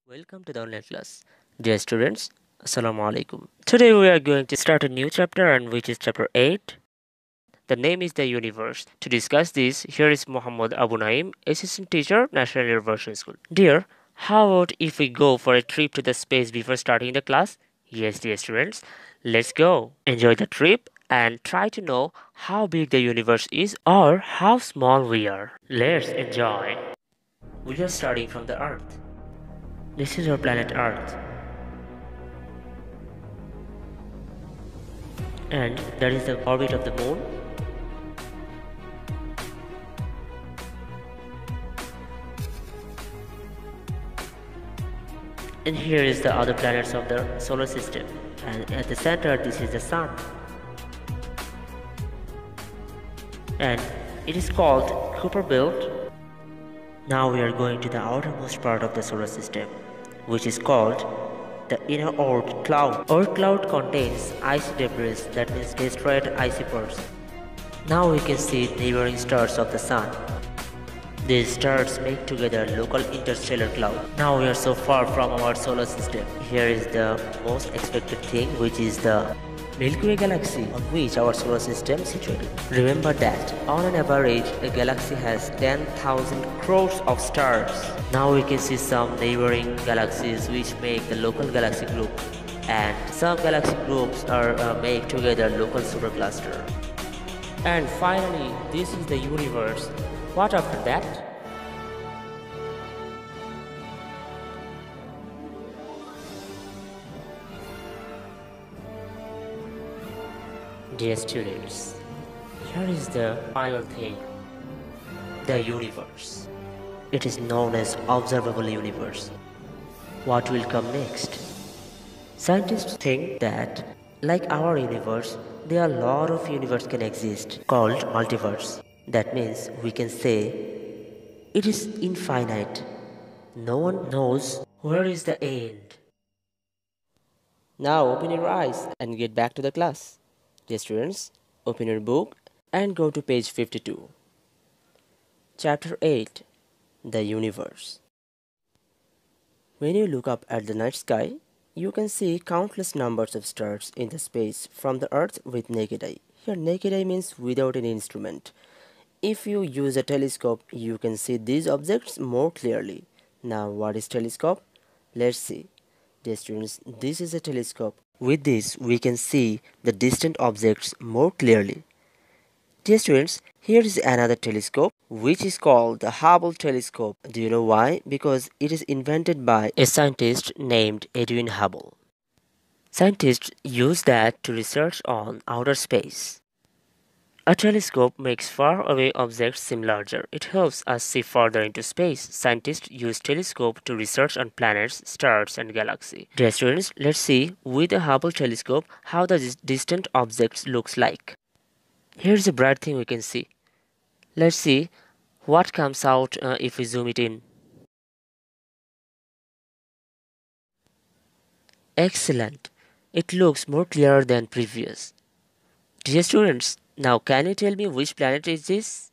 Welcome to the online class. Dear students, Assalamu alaikum. Today we are going to start a new chapter and which is chapter 8. The name is the universe. To discuss this, here is Muhammad Abu Naim, assistant teacher, National University School. Dear, how about if we go for a trip to the space before starting the class? Yes, dear students, let's go. Enjoy the trip and try to know how big the universe is or how small we are. Let's enjoy. We are starting from the Earth. This is our planet Earth, and that is the orbit of the moon. And here is the other planets of the solar system. And at the center, this is the sun. And it is called Kuiper Belt. Now we are going to the outermost part of the solar system, which is called the inner Oort cloud. Oort cloud contains icy debris, that means destroyed icy cores. Now we can see neighboring stars of the sun. These stars make together local interstellar cloud. Now we are so far from our solar system. Here is the most expected thing, which is the Milky Way galaxy, on which our solar system is situated. Remember that on an average, a galaxy has 10,000 crores of stars. Now we can see some neighboring galaxies which make the local galaxy group, and some galaxy groups are make together local supercluster. And finally, this is the universe. What after that? Dear students, here is the final thing, the universe. It is known as observable universe. What will come next? Scientists think that, like our universe, there are a lot of universes can exist called multiverse. That means we can say it is infinite. No one knows where is the end. Now open your eyes and get back to the class. Dear students, open your book and go to page 52. Chapter 8, The Universe. When you look up at the night sky, you can see countless numbers of stars in the space from the Earth with naked eye. Here naked eye means without any instrument. If you use a telescope, you can see these objects more clearly. Now what is telescope? Let's see. Dear students, this is a telescope. With this, we can see the distant objects more clearly. Dear students, here is another telescope which is called the Hubble telescope. Do you know why? Because it is invented by a scientist named Edwin Hubble. Scientists use that to research on outer space. A telescope makes far-away objects seem larger. It helps us see further into space. Scientists use telescope to research on planets, stars, and galaxies. Dear students, let's see with a Hubble telescope how the distant objects looks like. Here's a bright thing we can see. Let's see what comes out if we zoom it in. Excellent. It looks more clear than previous. Dear students, now can you tell me which planet is this?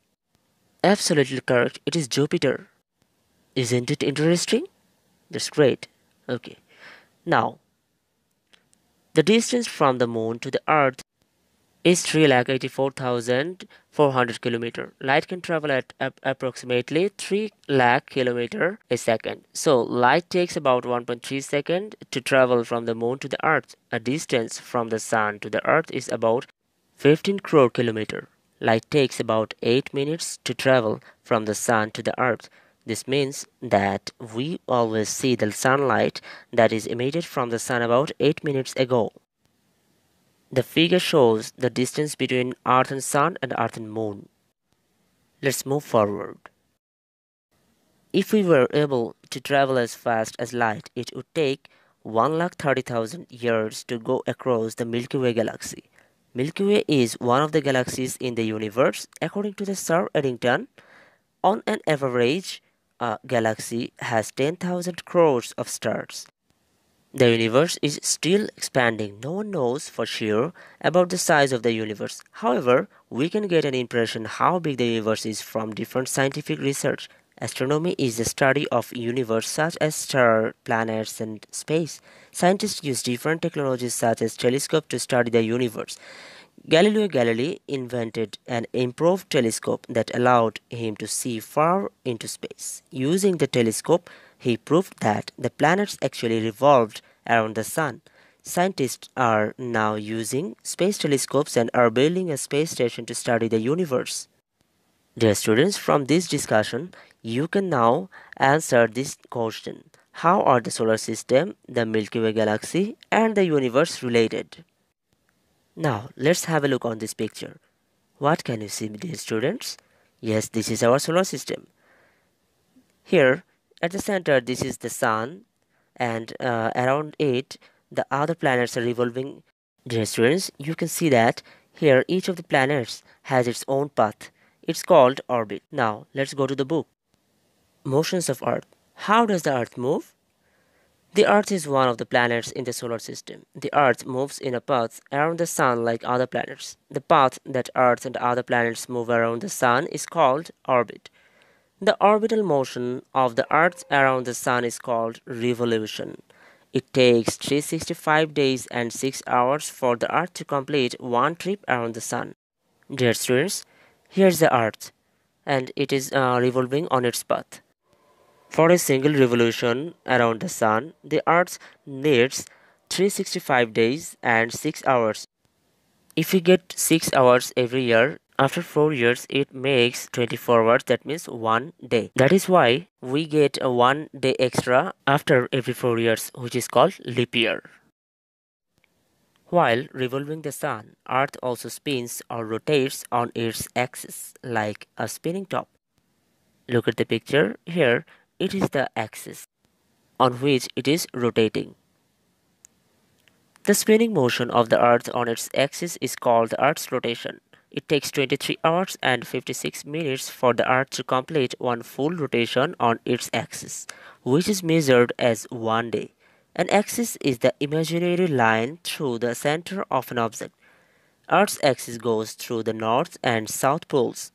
Absolutely correct. It is Jupiter. Isn't it interesting? That's great. Okay. Now, the distance from the moon to the earth is 3,84,400 km. Light can travel at approximately 3 lakh km a second. So light takes about 1.3 seconds to travel from the moon to the earth. A distance from the sun to the earth is about 15 crore km. Light takes about 8 minutes to travel from the sun to the earth. This means that we always see the sunlight that is emitted from the sun about 8 minutes ago. The figure shows the distance between Earth and Sun and Earth and Moon. Let's move forward. If we were able to travel as fast as light, it would take 1,30,000 years to go across the Milky Way galaxy. Milky Way is one of the galaxies in the universe. According to the Sir Eddington, on an average, a galaxy has 10,000 crores of stars. The universe is still expanding. No one knows for sure about the size of the universe. However, we can get an impression how big the universe is from different scientific research. Astronomy is the study of universe such as stars, planets, and space. Scientists use different technologies such as telescope to study the universe. Galileo Galilei invented an improved telescope that allowed him to see far into space. Using the telescope, he proved that the planets actually revolved around the sun. Scientists are now using space telescopes and are building a space station to study the universe. Dear students, from this discussion, you can now answer this question. How are the solar system, the Milky Way galaxy, and the universe related? Now, let's have a look on this picture. What can you see, dear students? Yes, this is our solar system. Here, at the center, this is the sun, and around it, the other planets are revolving. Dear students, you can see that here each of the planets has its own path. It's called orbit. Now, let's go to the book. Motions of Earth. How does the Earth move? The Earth is one of the planets in the solar system. The Earth moves in a path around the Sun like other planets. The path that Earth and other planets move around the Sun is called orbit. The orbital motion of the Earth around the Sun is called revolution. It takes 365 days and 6 hours for the Earth to complete one trip around the Sun. Dear students, here's the Earth, and it is revolving on its path. For a single revolution around the Sun, the Earth needs 365 days and 6 hours. If we get 6 hours every year, after 4 years it makes 24 hours, that means 1 day. That is why we get a 1 day extra after every 4 years, which is called leap year. While revolving the Sun, Earth also spins or rotates on its axis like a spinning top. Look at the picture here. It is the axis on which it is rotating. The spinning motion of the Earth on its axis is called the Earth's rotation. It takes 23 hours and 56 minutes for the Earth to complete one full rotation on its axis, which is measured as 1 day. An axis is the imaginary line through the center of an object. Earth's axis goes through the north and south poles.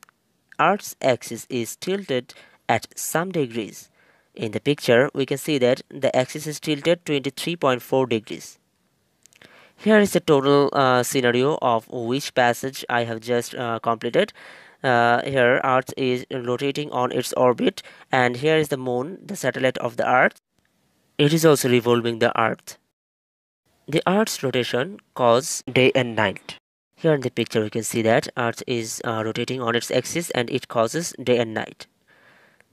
Earth's axis is tilted at some degrees. In the picture, we can see that the axis is tilted 23.4 degrees. Here is the total scenario of which passage I have just completed. Here Earth is rotating on its orbit, and here is the moon, the satellite of the Earth. It is also revolving the Earth. The Earth's rotation causes day and night. Here in the picture we can see that Earth is rotating on its axis and it causes day and night.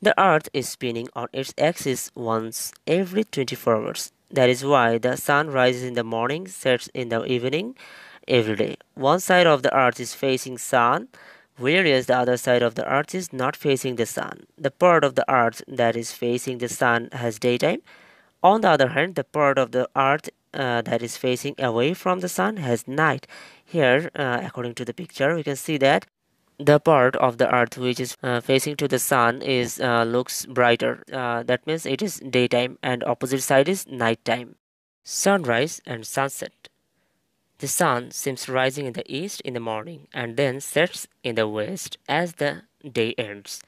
The Earth is spinning on its axis once every 24 hours. That is why the sun rises in the morning, sets in the evening every day. One side of the Earth is facing sun, whereas the other side of the Earth is not facing the sun. The part of the Earth that is facing the sun has daytime. On the other hand, the part of the Earth that is facing away from the sun has night. Here, according to the picture, we can see that the part of the Earth which is facing to the sun is looks brighter. That means it is daytime, and opposite side is nighttime. Sunrise and sunset. The sun seems rising in the east in the morning and then sets in the west as the day ends.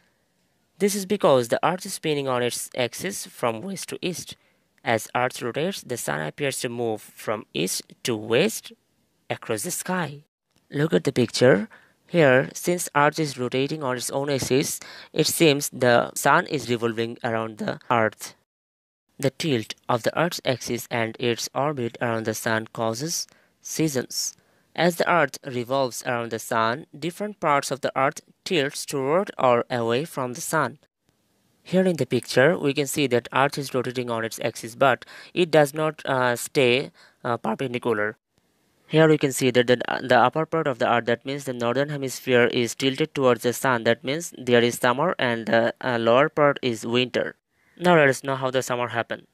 This is because the Earth is spinning on its axis from west to east. As Earth rotates, the sun appears to move from east to west across the sky. Look at the picture. Here, since Earth is rotating on its own axis, it seems the sun is revolving around the Earth. The tilt of the Earth's axis and its orbit around the sun causes seasons. As the Earth revolves around the sun, different parts of the Earth tilts toward or away from the sun. Here in the picture, we can see that Earth is rotating on its axis, but it does not stay perpendicular. Here we can see that the upper part of the Earth, that means the northern hemisphere, is tilted towards the sun. That means there is summer, and the lower part is winter. Now let us know how the summer happens.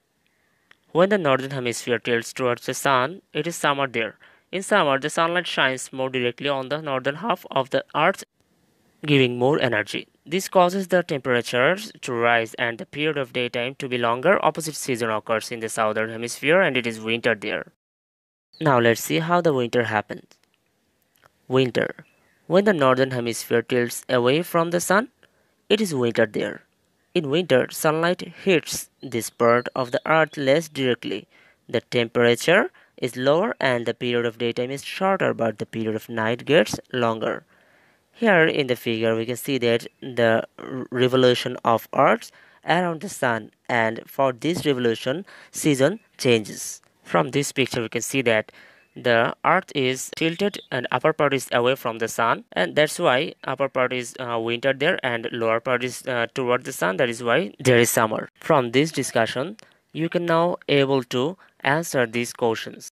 When the northern hemisphere tilts towards the sun, it is summer there. In summer, the sunlight shines more directly on the northern half of the Earth, giving more energy. This causes the temperatures to rise and the period of daytime to be longer. Opposite season occurs in the southern hemisphere, and it is winter there. Now let's see how the winter happens. Winter. When the northern hemisphere tilts away from the sun, it is winter there. In winter, sunlight hits this part of the earth less directly. The temperature is lower and the period of daytime is shorter, but the period of night gets longer. Here in the figure we can see that the revolution of Earth around the Sun, and for this revolution season changes. From this picture we can see that the Earth is tilted and upper part is away from the Sun, and that's why upper part is winter there and lower part is toward the Sun. That is why there is summer. From this discussion you can now able to answer these questions.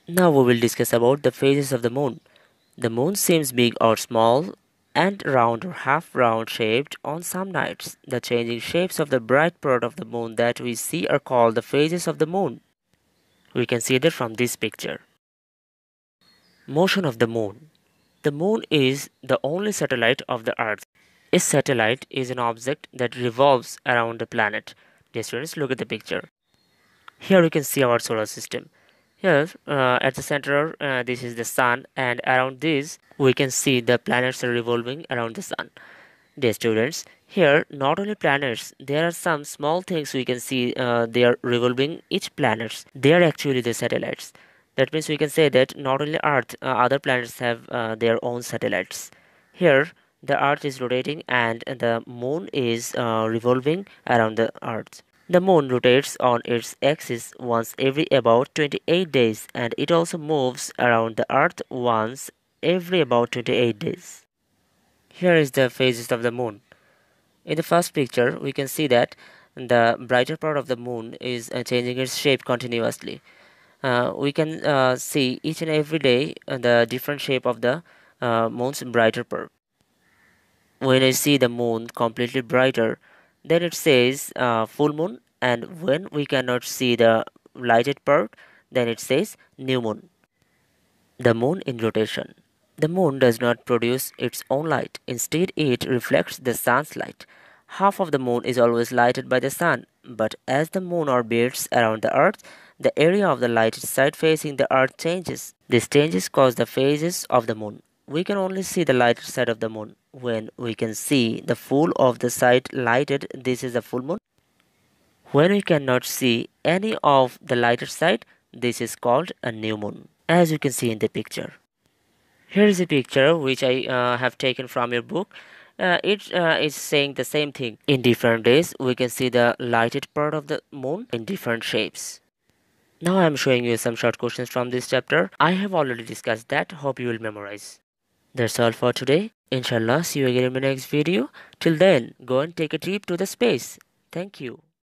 Now we will discuss about the phases of the moon. The moon seems big or small and round or half round shaped on some nights. The changing shapes of the bright part of the moon that we see are called the phases of the moon. We can see that from this picture. Motion of the moon. The moon is the only satellite of the earth. A satellite is an object that revolves around the planet. Dear students, look at the picture. Here we can see our solar system. Here at the center this is the sun, and around this we can see the planets are revolving around the sun. Dear students, here not only planets, there are some small things we can see they are revolving each planets. They are actually the satellites. That means we can say that not only earth, other planets have their own satellites. Here the earth is rotating and the moon is revolving around the earth. The moon rotates on its axis once every about 28 days, and it also moves around the earth once every about 28 days. Here is the phases of the moon. In the first picture we can see that the brighter part of the moon is changing its shape continuously. We can see each and every day the different shape of the moon's brighter part. When I see the moon completely brighter, then it says full moon, and when we cannot see the lighted part, then it says new moon. The moon in rotation. The moon does not produce its own light. Instead, it reflects the sun's light. Half of the moon is always lighted by the sun, but as the moon orbits around the earth, the area of the lighted side facing the earth changes. These changes cause the phases of the moon. We can only see the lighted side of the moon. When we can see the full of the side lighted, this is the full moon. When we cannot see any of the lighted side, this is called a new moon, as you can see in the picture. Here is a picture which I have taken from your book. It is saying the same thing. In different days, we can see the lighted part of the moon in different shapes. Now I am showing you some short questions from this chapter. I have already discussed that. Hope you will memorize. That's all for today. Inshallah, see you again in my next video. Till then, go and take a trip to the space. Thank you.